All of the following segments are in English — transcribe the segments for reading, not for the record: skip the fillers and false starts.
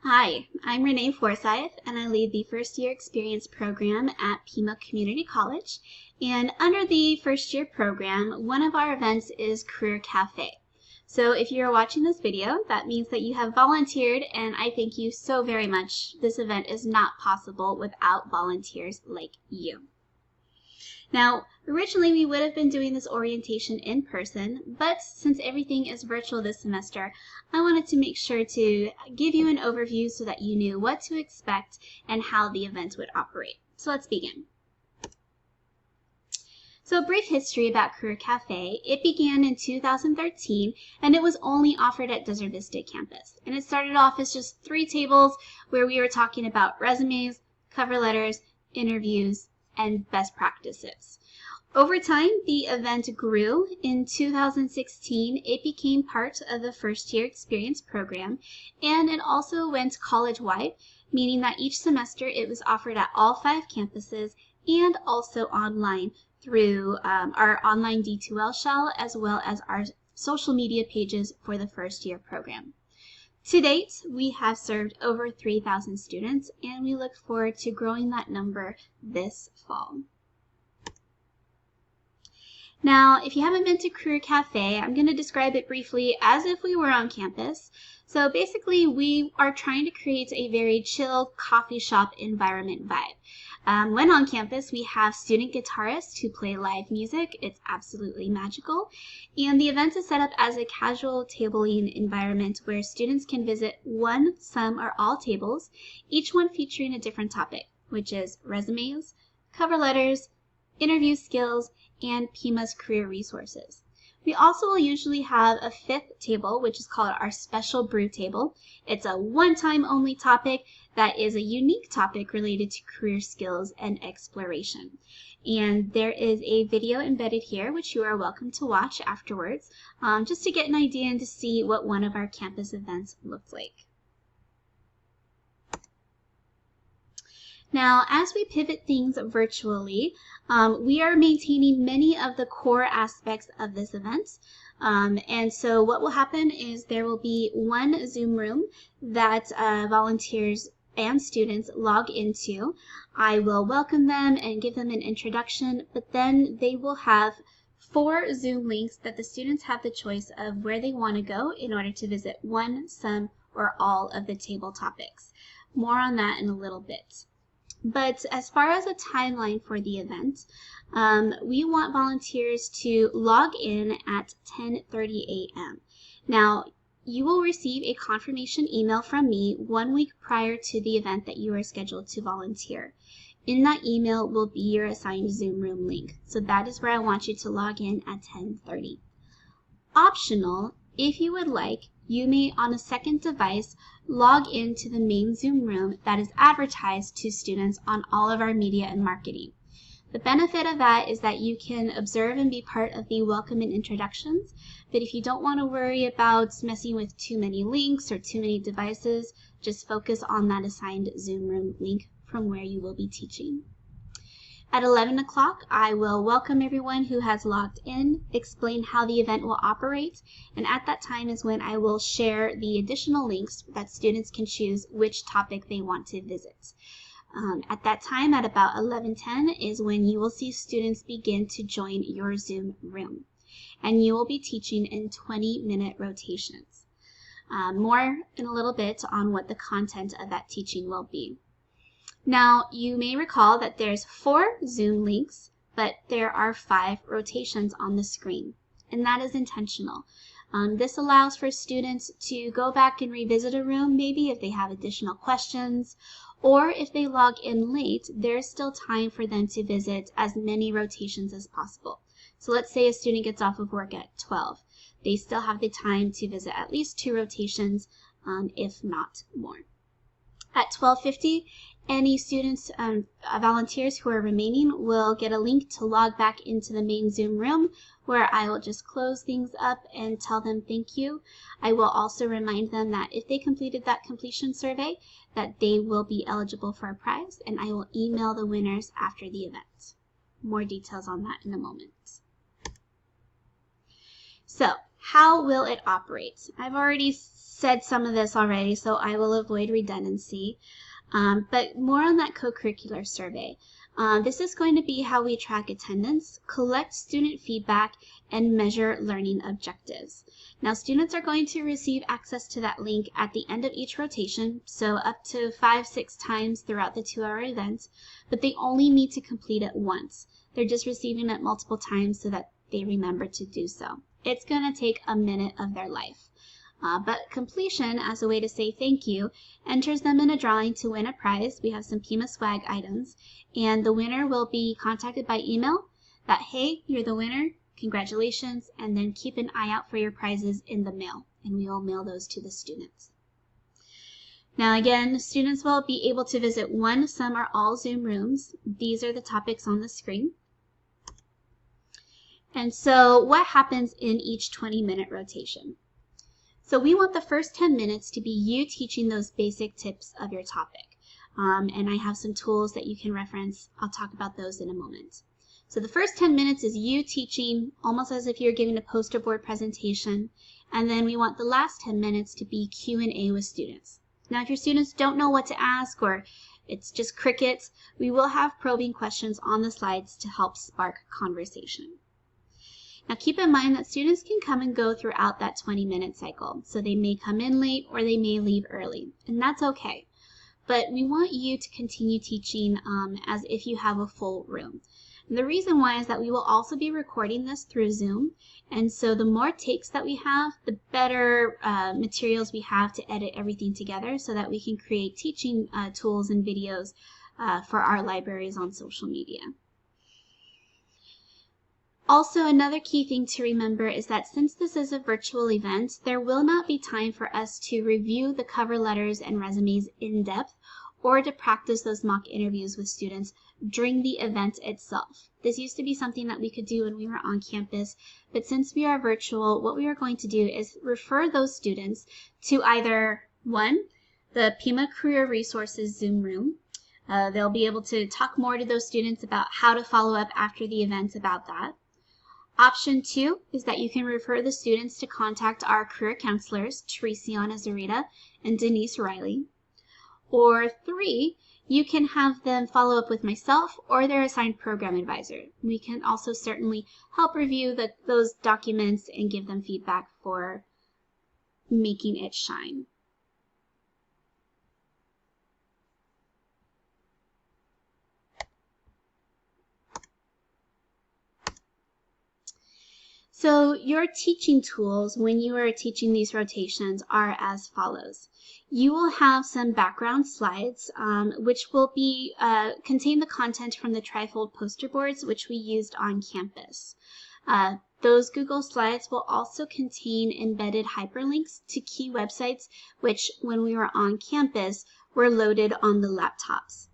Hi, I'm Renee Forsyth, and I lead the First Year Experience program at Pima Community College. And under the First Year program, one of our events is Career Cafe. So if you're watching this video, that means that you have volunteered, and I thank you so very much. This event is not possible without volunteers like you. Now, originally we would have been doing this orientation in person, but since everything is virtual this semester, I wanted to make sure to give you an overview so that you knew what to expect and how the event would operate. So let's begin. So a brief history about Career Cafe. It began in 2013 and it was only offered at Desert Vista campus. And it started off as just 3 tables where we were talking about resumes, cover letters, interviews, and best practices. Over time, the event grew. In 2016, it became part of the First Year Experience program, and it also went college-wide, meaning that each semester it was offered at all 5 campuses and also online through our online D2L shell as well as our social media pages for the First Year program. To date, we have served over 3,000 students, and we look forward to growing that number this fall. Now, if you haven't been to Career Cafe, I'm going to describe it briefly as if we were on campus. So basically, we are trying to create a very chill coffee shop environment vibe. When on campus, we have student guitarists who play live music. It's absolutely magical. And the event is set up as a casual tabling environment where students can visit one, some, or all tables, each one featuring a different topic, which is resumes, cover letters, interview skills, and Pima's career resources. We also will usually have a 5th table, which is called our special brew table. It's a one-time only topic that is a unique topic related to career skills and exploration. And there is a video embedded here, which you are welcome to watch afterwards, just to get an idea and to see what one of our campus events looked like. Now, as we pivot things virtually, we are maintaining many of the core aspects of this event. And so what will happen is there will be one Zoom room that volunteers and students log into. I will welcome them and give them an introduction, but then they will have 4 Zoom links that the students have the choice of where they want to go in order to visit one, some, or all of the table topics. More on that in a little bit. But as far as a timeline for the event, we want volunteers to log in at 10:30 a.m. Now, you will receive a confirmation email from me 1 week prior to the event that you are scheduled to volunteer. In that email will be your assigned Zoom room link. So that is where I want you to log in at 10:30. Optional, if you would like, you may on a second device log into the main Zoom room that is advertised to students on all of our media and marketing. The benefit of that is that you can observe and be part of the welcome and introductions, but if you don't want to worry about messing with too many links or too many devices, just focus on that assigned Zoom room link from where you will be teaching. At 11 o'clock, I will welcome everyone who has logged in, explain how the event will operate, and at that time is when I will share the additional links that students can choose which topic they want to visit. At that time, at about 11:10, is when you will see students begin to join your Zoom room, and you will be teaching in 20-minute rotations. More in a little bit on what the content of that teaching will be. Now, you may recall that there's 4 Zoom links, but there are 5 rotations on the screen, and that is intentional. This allows for students to go back and revisit a room, maybe if they have additional questions, or if they log in late, there's still time for them to visit as many rotations as possible. So let's say a student gets off of work at 12. They still have the time to visit at least 2 rotations, if not more. At 12:50, any students, volunteers who are remaining will get a link to log back into the main Zoom room where I will just close things up and tell them thank you. I will also remind them that if they completed that completion survey, that they will be eligible for a prize, and I will email the winners after the event. More details on that in a moment. So, how will it operate? I've already said some of this already, so I will avoid redundancy. But more on that co-curricular survey. This is going to be how we track attendance, collect student feedback, and measure learning objectives. Now, students are going to receive access to that link at the end of each rotation, so up to 5-6 times throughout the 2-hour event, but they only need to complete it once. They're just receiving it multiple times so that they remember to do so. It's going to take a minute of their life. But completion, as a way to say thank you, enters them in a drawing to win a prize. We have some Pima swag items, and the winner will be contacted by email that, hey, you're the winner, congratulations, and then keep an eye out for your prizes in the mail, and we will mail those to the students. Now again, students will be able to visit one, some, or all Zoom rooms. These are the topics on the screen. And so what happens in each 20-minute rotation? So we want the first 10 minutes to be you teaching those basic tips of your topic. And I have some tools that you can reference. I'll talk about those in a moment. So the first 10 minutes is you teaching almost as if you're giving a poster board presentation. And then we want the last 10 minutes to be Q&A with students. Now, if your students don't know what to ask or it's just crickets, we will have probing questions on the slides to help spark conversation. Now keep in mind that students can come and go throughout that 20-minute cycle. So they may come in late or they may leave early, and that's okay. But we want you to continue teaching as if you have a full room. And the reason why is that we will also be recording this through Zoom, and so the more takes that we have, the better materials we have to edit everything together so that we can create teaching tools and videos for our libraries on social media. Also, another key thing to remember is that since this is a virtual event, there will not be time for us to review the cover letters and resumes in depth or to practice those mock interviews with students during the event itself. This used to be something that we could do when we were on campus, but since we are virtual, what we are going to do is refer those students to either, one, the Pima Career Resources Zoom room. They'll be able to talk more to those students about how to follow up after the event about that. Option 2 is that you can refer the students to contact our career counselors, Teresiana Zarita and Denise Riley. Or 3, you can have them follow up with myself or their assigned program advisor. We can also certainly help review those documents and give them feedback for making it shine. So your teaching tools when you are teaching these rotations are as follows. You will have some background slides which will be contain the content from the trifold poster boards which we used on campus. Those Google Slides will also contain embedded hyperlinks to key websites which when we were on campus were loaded on the laptops.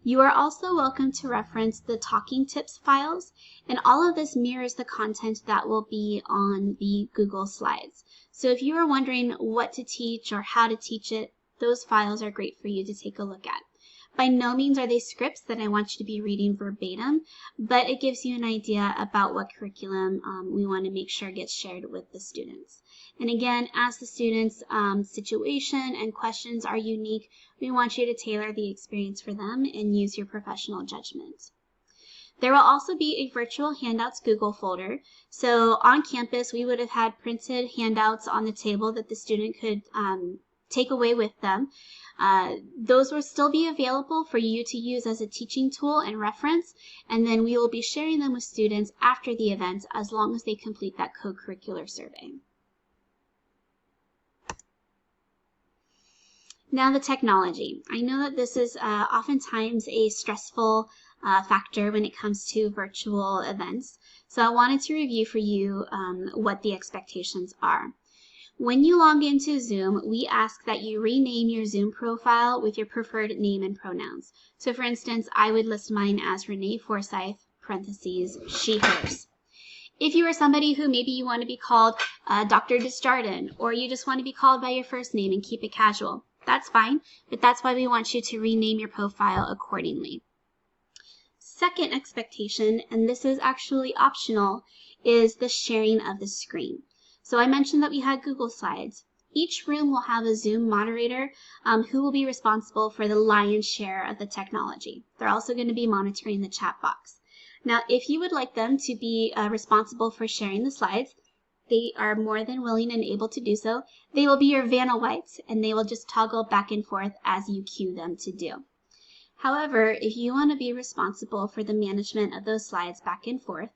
You are also welcome to reference the Talking Tips files, and all of this mirrors the content that will be on the Google Slides. So if you are wondering what to teach or how to teach it, those files are great for you to take a look at. By no means are they scripts that I want you to be reading verbatim, but it gives you an idea about what curriculum we want to make sure gets shared with the students. And again, as the students' situation and questions are unique, we want you to tailor the experience for them and use your professional judgment. There will also be a virtual handouts Google folder. So on campus, we would have had printed handouts on the table that the student could take away with them. Those will still be available for you to use as a teaching tool and reference, and then we will be sharing them with students after the event as long as they complete that co-curricular survey. Now the technology. I know that this is oftentimes a stressful factor when it comes to virtual events, so I wanted to review for you what the expectations are. When you log into Zoom, we ask that you rename your Zoom profile with your preferred name and pronouns. So for instance, I would list mine as Renee Forsyth, parentheses, she, hers. If you are somebody who maybe you want to be called Dr. Desjardins, or you just want to be called by your first name and keep it casual, that's fine, but that's why we want you to rename your profile accordingly. Second expectation, and this is actually optional, is the sharing of the screen. So I mentioned that we had Google Slides. Each room will have a Zoom moderator who will be responsible for the lion's share of the technology. They're also going to be monitoring the chat box. Now, if you would like them to be responsible for sharing the slides, they are more than willing and able to do so. They will be your Vanna Whites, and they will just toggle back and forth as you cue them to do. However, if you want to be responsible for the management of those slides back and forth,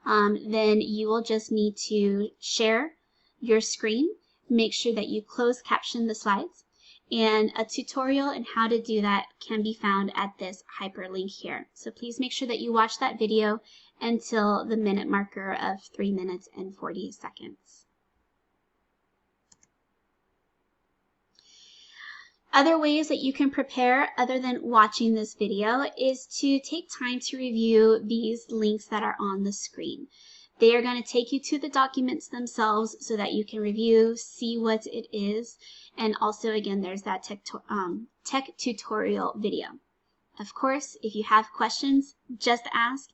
then you will just need to share your screen, make sure that you close caption the slides, and a tutorial on how to do that can be found at this hyperlink here. So please make sure that you watch that video until the minute marker of 3 minutes and 40 seconds. Other ways that you can prepare other than watching this video is to take time to review these links that are on the screen. They are going to take you to the documents themselves so that you can review, see what it is, and also again there's that tech tutorial video. Of course, if you have questions, just ask.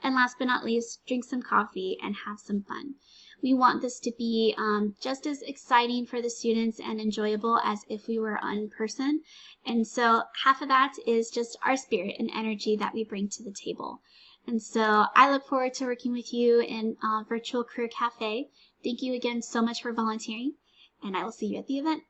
And last but not least, drink some coffee and have some fun. We want this to be just as exciting for the students and enjoyable as if we were in person. And so half of that is just our spirit and energy that we bring to the table. And so I look forward to working with you in Virtual Career Cafe. Thank you again so much for volunteering, and I will see you at the event.